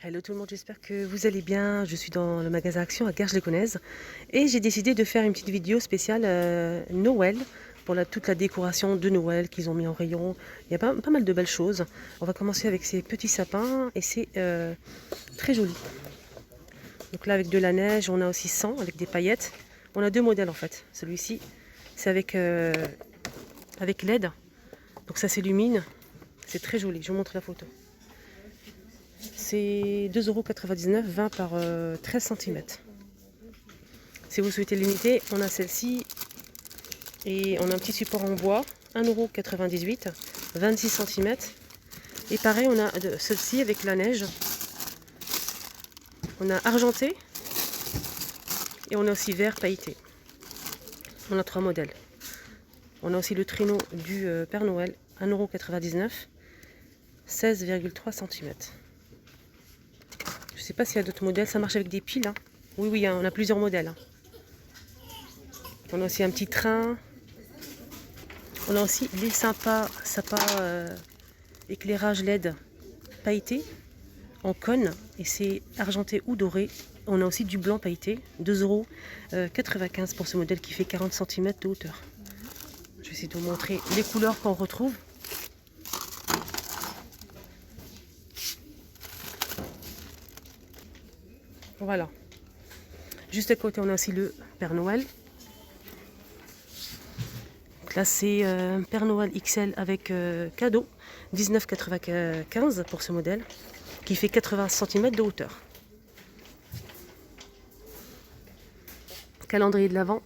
Hello tout le monde, j'espère que vous allez bien. Je suis dans le magasin Action à Garges-les-Gonesse et j'ai décidé de faire une petite vidéo spéciale Noël pour toute la décoration de Noël qu'ils ont mis en rayon. Il y a pas mal de belles choses. On va commencer avec ces petits sapins et c'est très joli. Donc là avec de la neige, on a aussi 100 avec des paillettes. On a deux modèles en fait. Celui-ci c'est avec LED, donc ça s'illumine. C'est très joli, je vous montre la photo. C'est 2,99 €, 20 par 13 cm. Si vous souhaitez l'unité, on a celle-ci et on a un petit support en bois, 1,98 €, 26 cm. Et pareil, on a celle-ci avec la neige. On a argenté et on a aussi vert pailleté. On a trois modèles. On a aussi le traîneau du Père Noël, 1,99 €, 16,3 cm. Je ne sais pas s'il y a d'autres modèles, ça marche avec des piles. Hein. Oui, hein, on a plusieurs modèles. Hein. On a aussi un petit train. On a aussi les sapins éclairage LED pailleté en cône et c'est argenté ou doré. On a aussi du blanc pailleté, 2,95 € pour ce modèle qui fait 40 cm de hauteur. Je vais essayer de vous montrer les couleurs qu'on retrouve. Voilà. Juste à côté, on a aussi le Père Noël. Donc là, c'est Père Noël XL avec cadeau. 19,95 € pour ce modèle, qui fait 80 cm de hauteur. Calendrier de l'Avent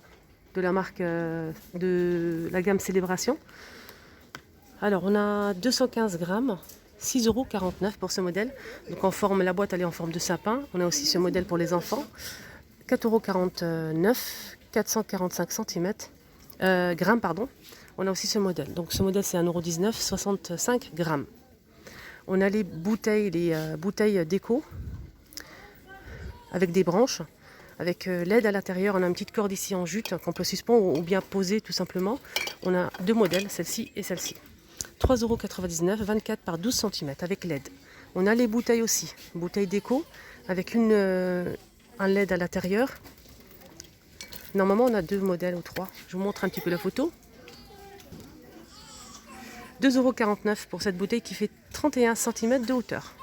de la marque de la gamme Célébration. Alors, on a 215 grammes. 6,49 € pour ce modèle. Donc en forme, la boîte elle est en forme de sapin. On a aussi ce modèle pour les enfants. 4,49 €, 445 grammes, pardon. On a aussi ce modèle. Donc ce modèle c'est 1,19 €, 65 grammes. On a les bouteilles déco avec des branches, avec LED à l'intérieur. On a une petite corde ici en jute qu'on peut suspendre ou bien poser tout simplement. On a deux modèles, celle-ci et celle-ci. 3,99 €, 24 par 12 cm avec LED. On a les bouteilles aussi, bouteilles déco avec un LED à l'intérieur. Normalement, on a deux modèles ou trois. Je vous montre un petit peu la photo. 2,49 € pour cette bouteille qui fait 31 cm de hauteur.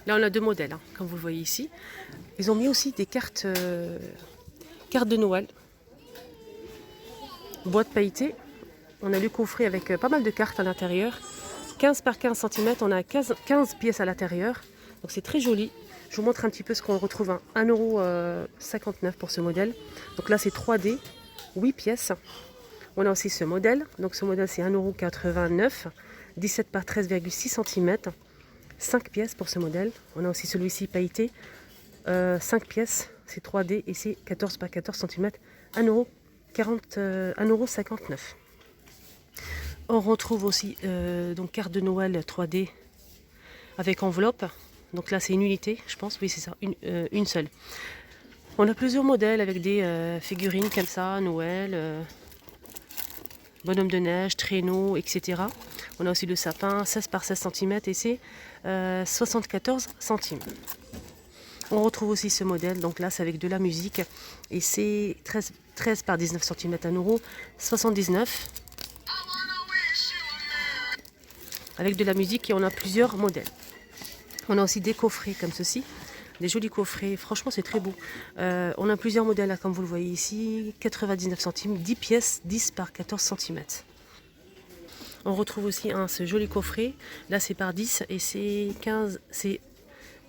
Là, on a deux modèles, hein, comme vous le voyez ici. Ils ont mis aussi des cartes de Noël. Boîte pailletée. On a le coffret avec pas mal de cartes à l'intérieur. 15 par 15 cm, on a 15 pièces à l'intérieur. Donc c'est très joli. Je vous montre un petit peu ce qu'on retrouve. 1,59 € pour ce modèle. Donc là c'est 3D, 8 pièces. On a aussi ce modèle. Donc ce modèle c'est 1,89 €, 17 par 13,6 cm. 5 pièces pour ce modèle. On a aussi celui-ci pailleté. 5 pièces, c'est 3D et c'est 14 par 14 cm. 1,59 €. On retrouve aussi donc carte de Noël 3D avec enveloppe. Donc là c'est une unité, je pense. Oui c'est ça, une seule. On a plusieurs modèles avec des figurines comme ça, Noël, bonhomme de neige, traîneau, etc. On a aussi le sapin, 16 par 16 cm et c'est 74 centimes. On retrouve aussi ce modèle, donc là c'est avec de la musique et c'est 13 par 19 cm, 1,79 €. Avec de la musique et on a plusieurs modèles. On a aussi des coffrets comme ceci, des jolis coffrets, franchement c'est très beau. On a plusieurs modèles là, comme vous le voyez ici, 99 centimes, 10 pièces, 10 par 14 cm. On retrouve aussi ce joli coffret, là c'est par 10 et c'est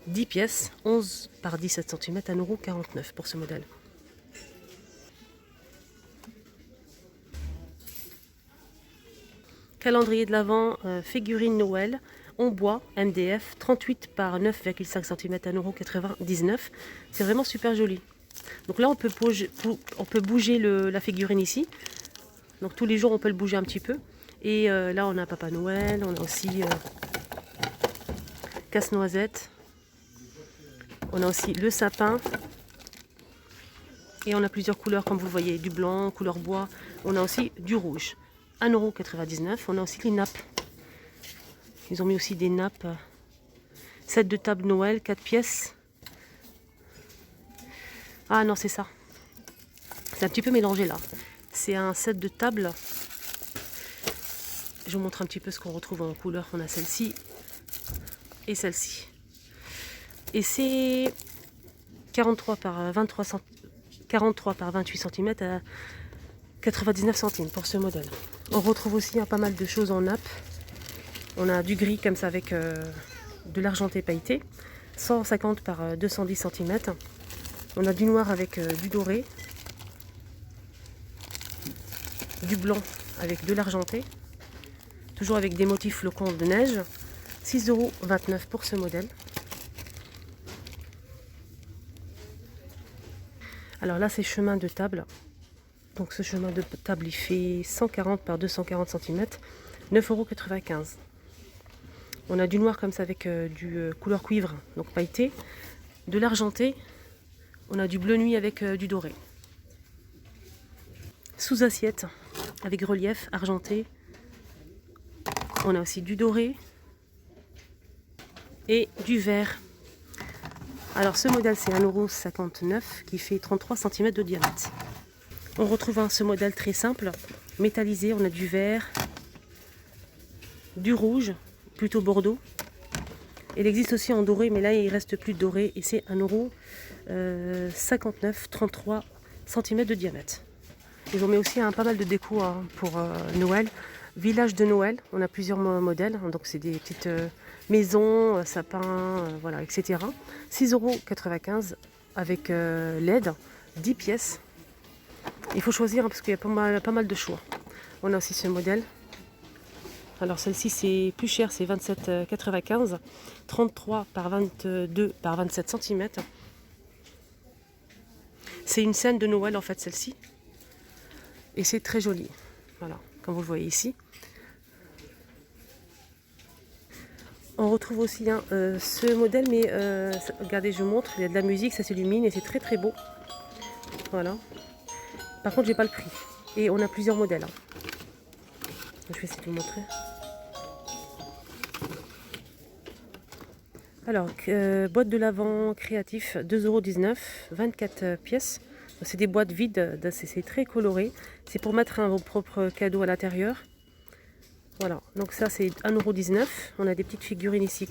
10 pièces, 11 par 17 cm, 1,49 € pour ce modèle. Calendrier de l'Avent, figurine Noël, en bois, MDF, 38 par 9,5 cm, 1,99 €. C'est vraiment super joli. Donc là, on peut bouger la figurine ici. Donc tous les jours, on peut le bouger un petit peu. Et là, on a Papa Noël, on a aussi Casse-Noisette. On a aussi le sapin. Et on a plusieurs couleurs, comme vous le voyez, du blanc, couleur bois. On a aussi du rouge. 1,99 €. On a aussi les nappes. Ils ont mis aussi des nappes. Set de table Noël, 4 pièces. Ah non, c'est ça. C'est un petit peu mélangé là. C'est un set de table. Je vous montre un petit peu ce qu'on retrouve en couleur. On a celle-ci et celle-ci. Et c'est 43 par 28 cm à 99 centimes pour ce modèle. On retrouve aussi pas mal de choses en nappe. On a du gris comme ça avec de l'argenté pailleté. 150 par 210 cm. On a du noir avec du doré. Du blanc avec de l'argenté. Toujours avec des motifs flocons de neige. 6,29 € pour ce modèle. Alors là, c'est chemin de table. Donc ce chemin de table, il fait 140 par 240 cm. 9,95 €. On a du noir comme ça avec du couleur cuivre, donc pailleté. De l'argenté. On a du bleu nuit avec du doré. Sous assiette, avec relief, argenté. On a aussi du doré et du vert. Alors ce modèle c'est 1,59 € qui fait 33 cm de diamètre. On retrouve ce modèle très simple, métallisé. On a du vert, du rouge, plutôt bordeaux. Il existe aussi en doré, mais là il reste plus de doré et c'est 1,59 €, 33 cm de diamètre. Ils ont mis aussi pas mal de déco pour Noël. Village de Noël, on a plusieurs modèles, donc c'est des petites maisons, sapins, voilà, etc. 6,95 € avec LED, 10 pièces. Il faut choisir parce qu'il y a pas mal de choix. On a aussi ce modèle. Alors celle-ci c'est plus cher, c'est 27,95 €, 33 par 22 par 27 cm. C'est une scène de Noël en fait celle-ci. Et c'est très joli. Voilà, comme vous le voyez ici. On retrouve aussi ce modèle, mais regardez, je vous montre, il y a de la musique, ça s'illumine et c'est très très beau. Voilà. Par contre, j'ai pas le prix. Et on a plusieurs modèles. Je vais essayer de vous montrer. Alors, boîte de l'Avent créatif, 2,19 €, 24 pièces. C'est des boîtes vides, c'est très coloré. C'est pour mettre vos propres cadeaux à l'intérieur. Voilà, donc ça c'est 1,19 €. On a des petites figurines ici.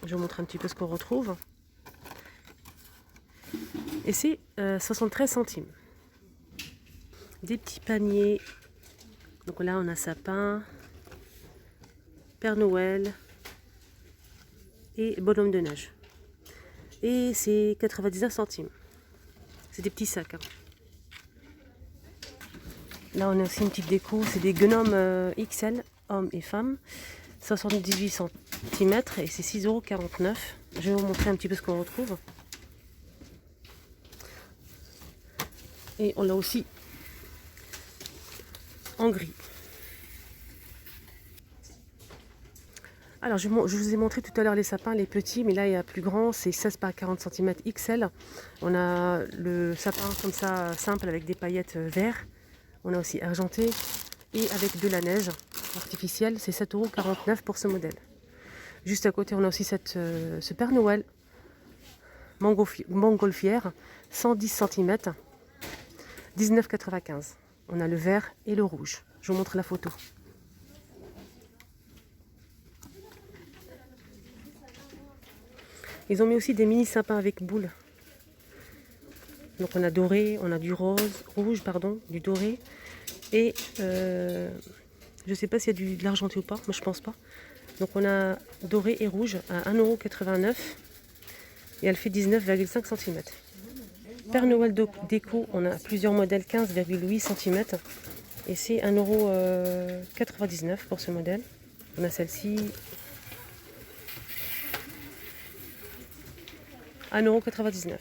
Je vous montre un petit peu ce qu'on retrouve. Et c'est 73 centimes. Des petits paniers. Donc là on a sapin, Père Noël et bonhomme de neige. Et c'est 99 centimes. C'est des petits sacs. Là, on a aussi une petite déco. C'est des gnomes XL, hommes et femmes. 78 cm et c'est 6,49 €. Je vais vous montrer un petit peu ce qu'on retrouve. Et on l'a aussi en gris. Alors, je vous ai montré tout à l'heure les sapins, les petits, mais là, il y a plus grand. C'est 16 par 40 cm XL. On a le sapin comme ça, simple, avec des paillettes verts. On a aussi argenté et avec de la neige artificielle. C'est 7,49 € pour ce modèle. Juste à côté, on a aussi ce Père Noël montgolfière, 110 cm, 19,95 €. On a le vert et le rouge. Je vous montre la photo. Ils ont mis aussi des mini sapins avec boules. Donc on a doré, on a du rouge, du doré. Et je ne sais pas s'il y a de l'argenté ou pas, mais je pense pas. Donc on a doré et rouge à 1,89 € et elle fait 19,5 cm. Père Noël déco, on a plusieurs modèles, 15,8 cm et c'est 1,99 € pour ce modèle. On a celle-ci, 1,99 €.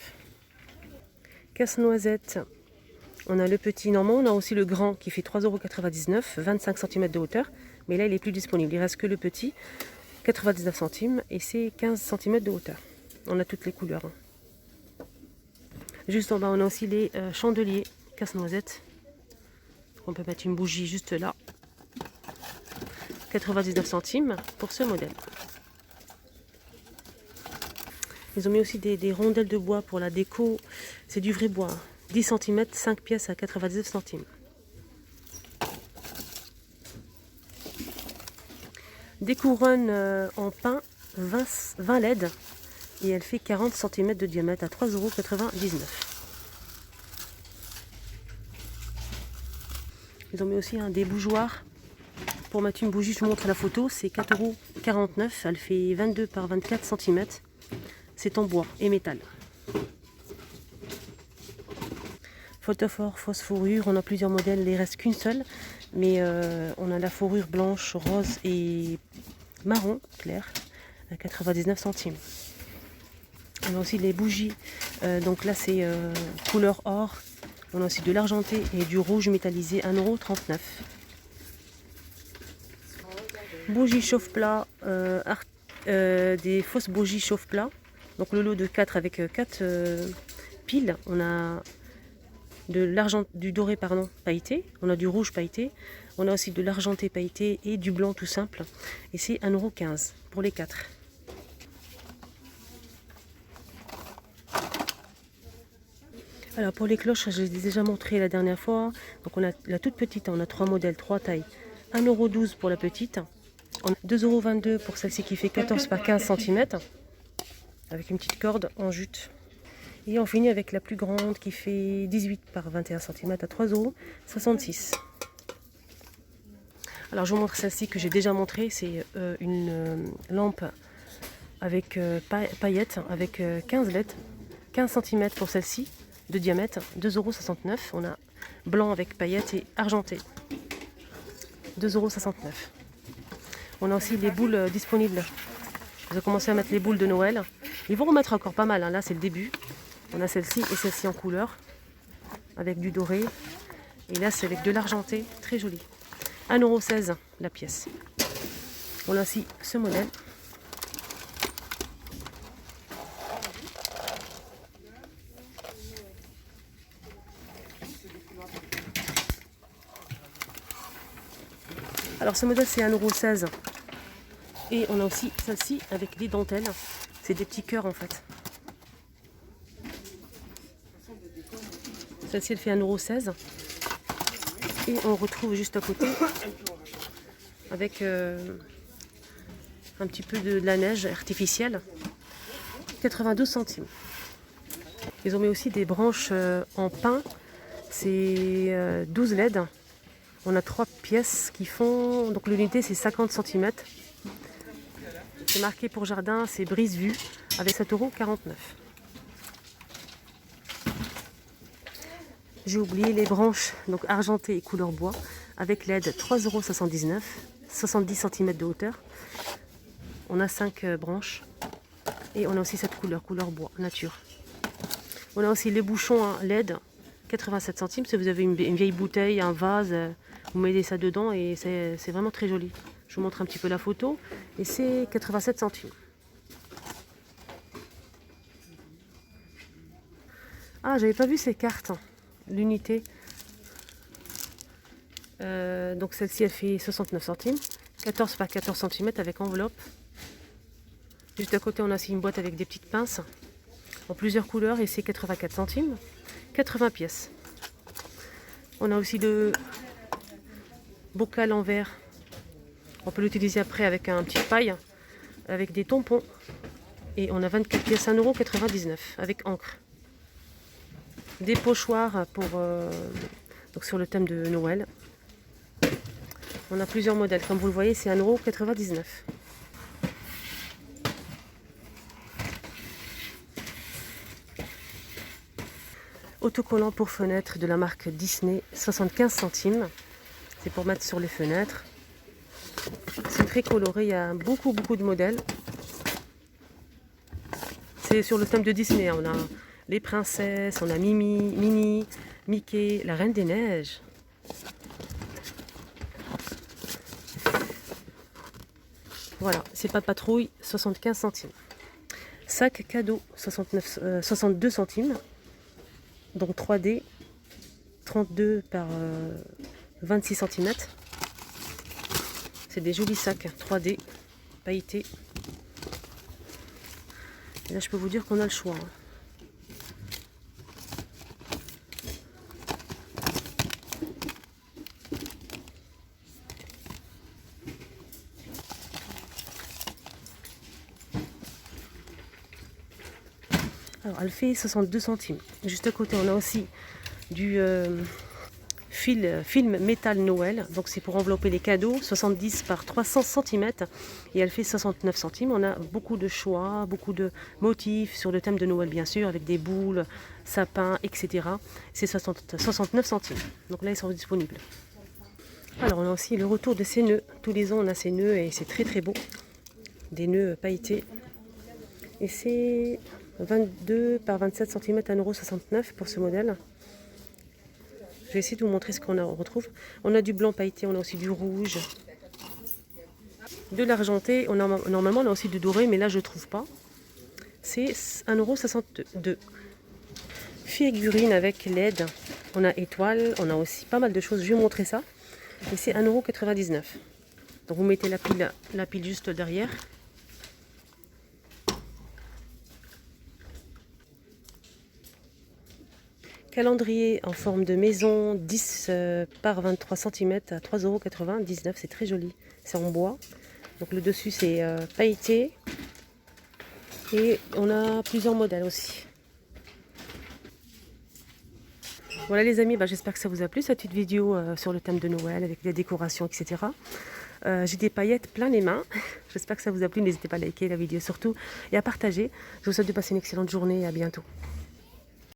Casse-noisette, on a le petit normand, on a aussi le grand qui fait 3,99 €, 25 cm de hauteur, mais là il est plus disponible, il reste que le petit, 99 centimes et c'est 15 cm de hauteur. On a toutes les couleurs. Juste en bas on a aussi les chandeliers casse-noisette. On peut mettre une bougie juste là. 99 centimes pour ce modèle. Ils ont mis aussi des rondelles de bois pour la déco. C'est du vrai bois. 10 cm, 5 pièces à 99 centimes. Des couronnes en pin 20 LED. Et elle fait 40 cm de diamètre à 3,99 €. Ils ont mis aussi des bougeoirs pour mettre une bougie. Je vous montre la photo. C'est 4,49 €. Elle fait 22 par 24 cm. C'est en bois et métal. Photophore, fausse fourrure. On a plusieurs modèles. Il ne reste qu'une seule. Mais on a la fourrure blanche, rose et marron clair à 99 centimes. On a aussi les bougies. Donc là, c'est couleur or. On a aussi de l'argenté et du rouge métallisé, 1,39 €. Bougies chauffe-plat, des fausses bougies chauffe-plat. Donc le lot de 4 avec 4 piles. On a du doré pailleté, on a du rouge pailleté, on a aussi de l'argenté pailleté et du blanc tout simple. Et c'est 1,15 € pour les 4. Alors pour les cloches, je les ai déjà montré la dernière fois. Donc on a la toute petite, on a 3 modèles, 3 tailles. 1,12 € pour la petite. On a 2,22 € pour celle-ci qui fait 14 par 15 cm. Avec une petite corde en jute. Et on finit avec la plus grande qui fait 18 par 21 cm à 3,66 €. Alors je vous montre celle-ci que j'ai déjà montrée. C'est une lampe avec paillettes avec 15 LED. 15 cm pour celle-ci de diamètre, 2,69 €. On a blanc avec paillettes et argenté, 2,69 €. On a aussi les boules disponibles. Ils ont commencé à mettre les boules de Noël. Ils vont remettre encore pas mal, hein. Là c'est le début. On a celle-ci et celle-ci en couleur, avec du doré. Et là c'est avec de l'argenté, très joli. 1,16 € la pièce. On a aussi ce modèle. Alors ce modèle c'est 1,16 €. Et on a aussi celle-ci avec des dentelles. C'est des petits cœurs en fait. Celle-ci elle fait 1,16 €. Et on retrouve juste à côté avec un petit peu de la neige artificielle. 92 centimes. Ils ont mis aussi des branches en pin. C'est 12 LED. On a 3 pièces qui font... Donc l'unité c'est 50 cm. C'est marqué pour jardin, c'est brise vue avec 7,49 €. J'ai oublié les branches donc argentées et couleur bois avec LED 3,79 €, 70 cm de hauteur. On a 5 branches et on a aussi cette couleur bois nature. On a aussi les bouchons LED 87 centimes. Si vous avez une vieille bouteille, un vase, vous mettez ça dedans et c'est vraiment très joli. Je vous montre un petit peu la photo et c'est 87 centimes. Ah, j'avais pas vu ces cartes, l'unité. Donc celle-ci elle fait 69 centimes, 14 par 14 cm avec enveloppe. Juste à côté on a aussi une boîte avec des petites pinces en plusieurs couleurs et c'est 84 centimes, 80 pièces. On a aussi le bocal en verre. On peut l'utiliser après avec un petit paille, avec des tampons. Et on a 24 pièces, 1,99 € avec encre. Des pochoirs pour, donc sur le thème de Noël. On a plusieurs modèles. Comme vous le voyez, c'est 1,99 €. Autocollant pour fenêtres de la marque Disney, 75 centimes. C'est pour mettre sur les fenêtres. C'est très coloré, il y a beaucoup de modèles. C'est sur le thème de Disney, on a les princesses, on a Mimi, Minnie, Mickey, la Reine des Neiges. Voilà, c'est pas patrouille, 75 centimes. Sac cadeau, 62 centimes. Donc 3D, 32 par 26 cm. C'est des jolis sacs 3D pailletés. Et là, je peux vous dire qu'on a le choix. Alors, elle fait 62 centimes. Juste à côté, on a aussi du film métal Noël. Donc, c'est pour envelopper les cadeaux. 70 par 300 cm. Et elle fait 69 centimes. On a beaucoup de choix, beaucoup de motifs sur le thème de Noël, bien sûr, avec des boules, sapins, etc. C'est 69 centimes. Donc là, ils sont disponibles. Alors, on a aussi le retour de ces nœuds. Tous les ans, on a ces nœuds et c'est très très beau. Des nœuds pailletés. Et c'est 22 par 27 cm à 1,69 € pour ce modèle. Je vais essayer de vous montrer ce qu'on retrouve. On a du blanc pailleté, on a aussi du rouge, de l'argenté. Normalement, on a aussi du doré, mais là, je ne trouve pas. C'est 1,62 €. Figurine avec LED. On a étoile, on a aussi pas mal de choses. Je vais vous montrer ça. Et c'est 1,99 €. Donc, vous mettez la pile juste derrière. Calendrier en forme de maison, 10 par 23 cm à 3,99 €. C'est très joli. C'est en bois. Donc le dessus c'est pailleté. Et on a plusieurs modèles aussi. Voilà les amis, j'espère que ça vous a plu cette petite vidéo sur le thème de Noël avec les décorations, etc. J'ai des paillettes plein les mains. J'espère que ça vous a plu. N'hésitez pas à liker la vidéo surtout et à partager. Je vous souhaite de passer une excellente journée et à bientôt.